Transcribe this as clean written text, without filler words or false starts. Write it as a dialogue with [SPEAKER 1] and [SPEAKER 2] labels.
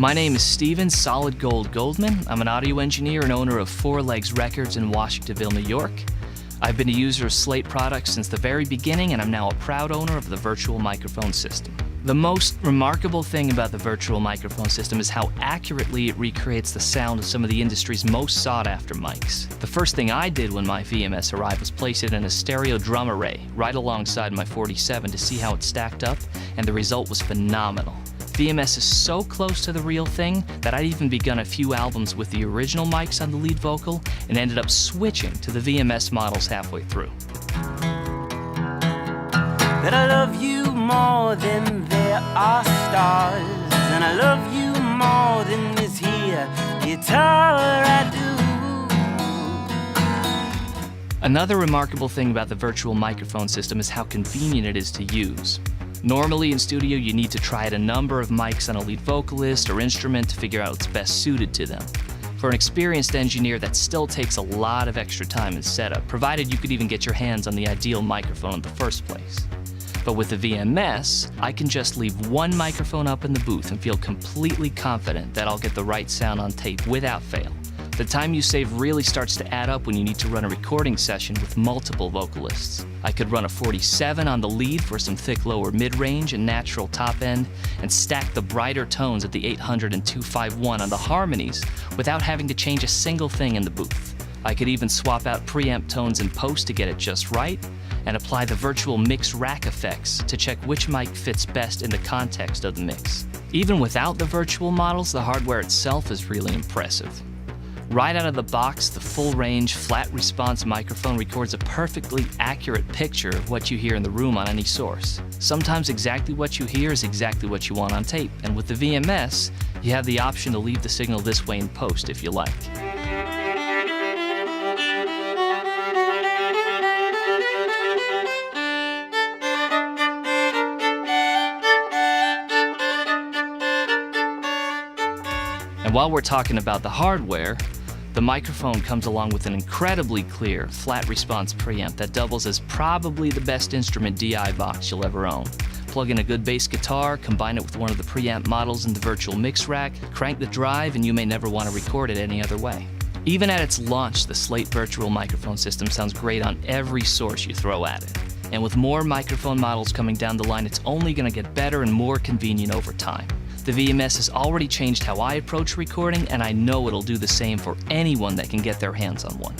[SPEAKER 1] My name is Steven Solid Gold Goldman. I'm an audio engineer and owner of Four Legs Records in Washingtonville, New York. I've been a user of Slate products since the very beginning, and I'm now a proud owner of the virtual microphone system. The most remarkable thing about the virtual microphone system is how accurately it recreates the sound of some of the industry's most sought-after mics. The first thing I did when my VMS arrived was place it in a stereo drum array right alongside my 47 to see how it stacked up, and the result was phenomenal. VMS is so close to the real thing that I'd even begun a few albums with the original mics on the lead vocal and ended up switching to the VMS models halfway through.
[SPEAKER 2] That I love you more than there are stars, and I love you more than this here guitar I do.
[SPEAKER 1] Another remarkable thing about the virtual microphone system is how convenient it is to use. Normally in studio, you need to try out a number of mics on a lead vocalist or instrument to figure out what's best suited to them. For an experienced engineer, that still takes a lot of extra time and setup, provided you could even get your hands on the ideal microphone in the first place. But with the VMS, I can just leave one microphone up in the booth and feel completely confident that I'll get the right sound on tape without fail. The time you save really starts to add up when you need to run a recording session with multiple vocalists. I could run a 47 on the lead for some thick lower mid-range and natural top end, and stack the brighter tones at the 800 and 251 on the harmonies without having to change a single thing in the booth. I could even swap out preamp tones in post to get it just right, and apply the virtual mix rack effects to check which mic fits best in the context of the mix. Even without the virtual models, the hardware itself is really impressive. Right out of the box, the full-range, flat-response microphone records a perfectly accurate picture of what you hear in the room on any source. Sometimes exactly what you hear is exactly what you want on tape, and with the VMS, you have the option to leave the signal this way in post if you like. And while we're talking about the hardware, the microphone comes along with an incredibly clear, flat response preamp that doubles as probably the best instrument DI box you'll ever own. Plug in a good bass guitar, combine it with one of the preamp models in the virtual mix rack, crank the drive, and you may never want to record it any other way. Even at its launch, the Slate virtual microphone system sounds great on every source you throw at it. And with more microphone models coming down the line, it's only going to get better and more convenient over time. The VMS has already changed how I approach recording, and I know it'll do the same for anyone that can get their hands on one.